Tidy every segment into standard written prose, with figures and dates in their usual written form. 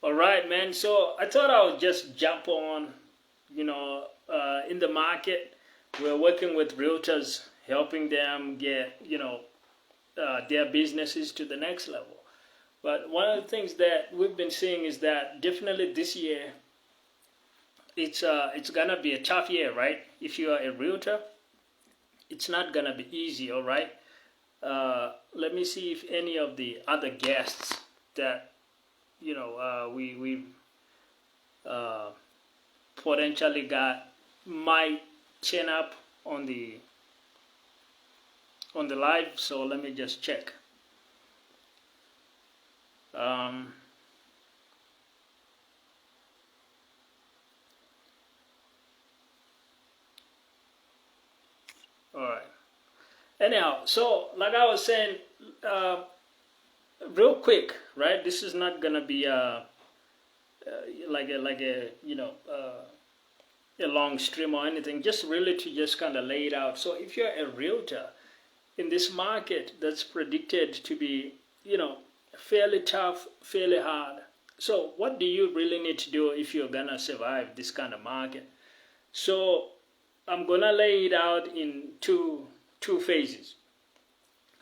All right, man. So I thought I would just jump on, in the market. We're working with realtors, helping them get, their businesses to the next level. But one of the things that we've been seeing is that definitely this year, it's gonna be a tough year, right? If you are a realtor, it's not gonna be easy, all right? Let me see if any of the other guests that we potentially got might chain up on the live. So let me just check. All right. Anyhow, so like I was saying, real quick, right? This is not gonna be like a a long stream or anything. Just really to just kind of lay it out. So if you're a realtor in this market that's predicted to be, fairly tough, fairly hard. So what do you really need to do if you're gonna survive this kind of market? So I'm gonna lay it out in two phases.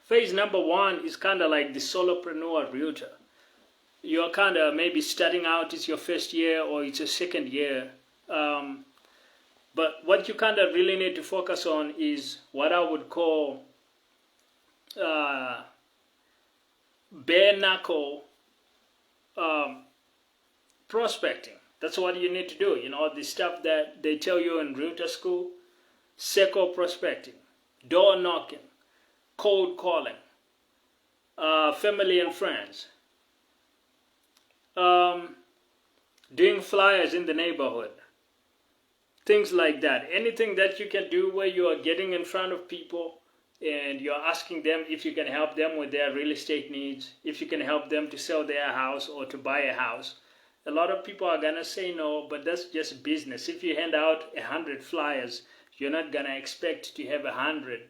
Phase number one is kind of like the solopreneur realtor. You're kind of maybe starting out, it's your first year or it's your second year. But what you kind of really need to focus on is what I would call bare knuckle prospecting. That's what you need to do. The stuff that they tell you in realtor school: circle prospecting, door knocking, cold calling, family and friends, doing flyers in the neighborhood, things like that. Anything that you can do where you are getting in front of people and you're asking them if you can help them with their real estate needs, if you can help them to sell their house or to buy a house. A lot of people are gonna say no, but that's just business. If you hand out 100 flyers, you're not gonna expect to have 100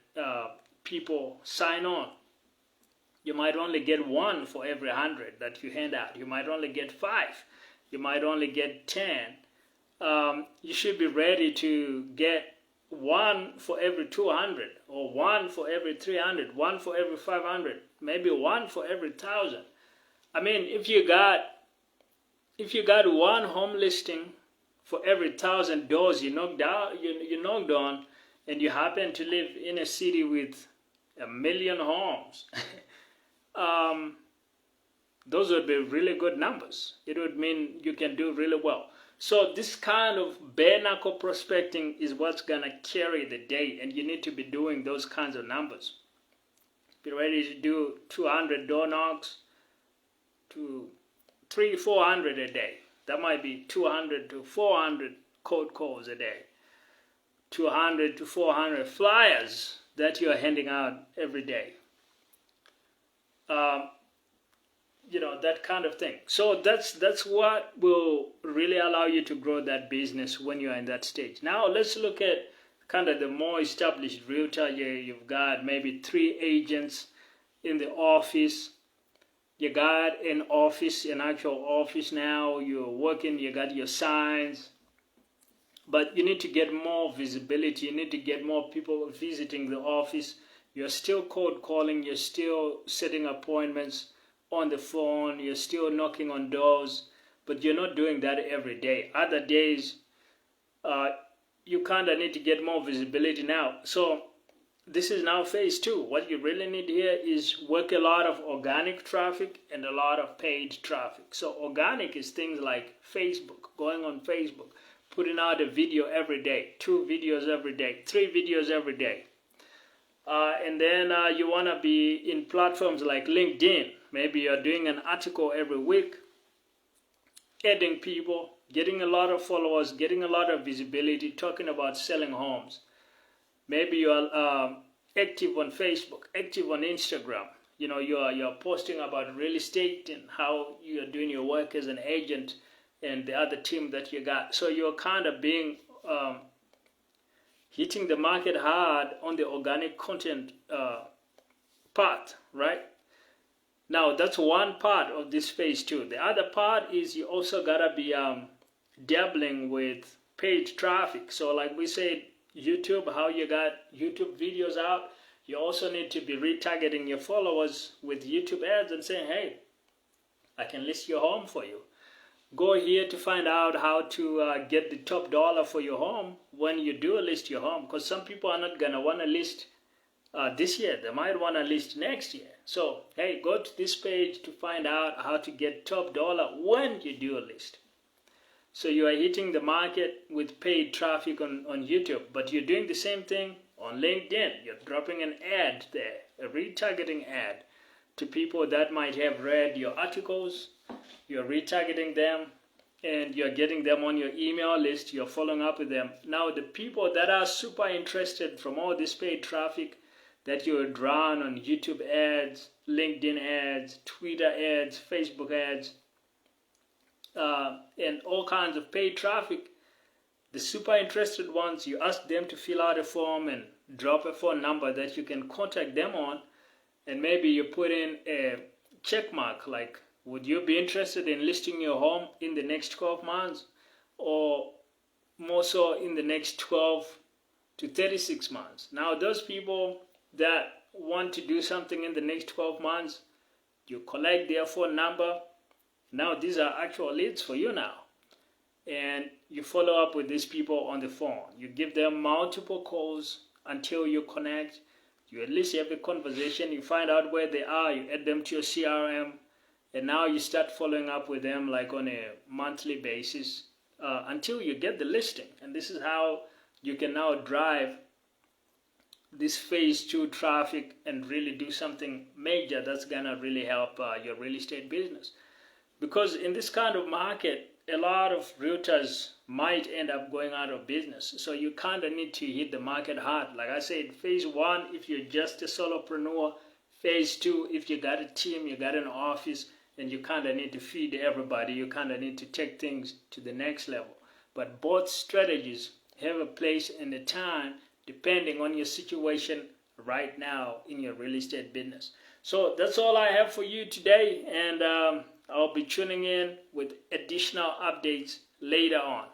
people sign on. You might only get one for every 100 that you hand out. You might only get 5. You might only get 10. You should be ready to get one for every 200, or one for every 300, one for every 500, maybe one for every 1,000. I mean, if you got one home listing for every 1,000 doors you knocked on, and you happen to live in a city with 1 million homes, those would be really good numbers. It would mean you can do really well. So this kind of bare knuckle prospecting is what's gonna carry the day, and you need to be doing those kinds of numbers. Be ready to do 200 door knocks to 300-400 a day. That might be 200 to 400 cold calls a day. 200 to 400 flyers that you are handing out every day. That kind of thing. So that's what will really allow you to grow that business when you're in that stage. Now let's look at kind of the more established realtor. You've got maybe 3 agents in the office. You got an actual office now. You're working, you got your signs. But you need to get more visibility. You need to get more people visiting the office. You're still cold calling. You're still setting appointments on the phone. You're still knocking on doors. But you're not doing that every day. Other days, you kind of need to get more visibility now. So this is now phase 2. What you really need here is work a lot of organic traffic and a lot of paid traffic. So organic is things like Facebook, going on Facebook, putting out a video every day, 2 videos every day, 3 videos every day. And then you want to be in platforms like LinkedIn. Maybe you're doing an article every week, adding people, getting a lot of followers, getting a lot of visibility, talking about selling homes. Maybe you're active on Facebook, active on Instagram. You're posting about real estate and how you're doing your work as an agent and the other team that you got. So you're kind of being hitting the market hard on the organic content part, right? Now that's one part of this phase 2. The other part is you also gotta be dabbling with paid traffic. So like we said, YouTube, how you got YouTube videos out, you also need to be retargeting your followers with YouTube ads and saying, hey, I can list your home for you. Go here to find out how to get the top dollar for your home when you do list your home, because some people are not gonna want to list this year. They might want to list next year. So hey, go to this page to find out how to get top dollar when you do a list. So you are hitting the market with paid traffic on YouTube, but you're doing the same thing on LinkedIn. You're dropping an ad there, a retargeting ad to people that might have read your articles. You're retargeting them and you're getting them on your email list. You're following up with them. Now the people that are super interested from all this paid traffic that you're drawn on YouTube ads, LinkedIn ads, Twitter ads, Facebook ads, and all kinds of paid traffic, the super interested ones, you ask them to fill out a form and drop a phone number that you can contact them on, and maybe you put in a check mark like, would you be interested in listing your home in the next 12 months, or more so in the next 12 to 36 months? Now those people that want to do something in the next 12 months, you collect their phone number. Now these are actual leads for you now. And you follow up with these people on the phone. You give them multiple calls until you connect. You at least have a conversation. You find out where they are. You add them to your CRM. And now you start following up with them like on a monthly basis until you get the listing. And this is how you can now drive this phase 2 traffic and really do something major that's gonna really help your real estate business. Because in this kind of market, a lot of realtors might end up going out of business. So you kind of need to hit the market hard. Like I said, phase 1, if you're just a solopreneur. Phase 2, if you got a team, you got an office, and you kind of need to feed everybody. You kind of need to take things to the next level. But both strategies have a place and a time depending on your situation right now in your real estate business. So that's all I have for you today, and I'll be tuning in with additional updates later on.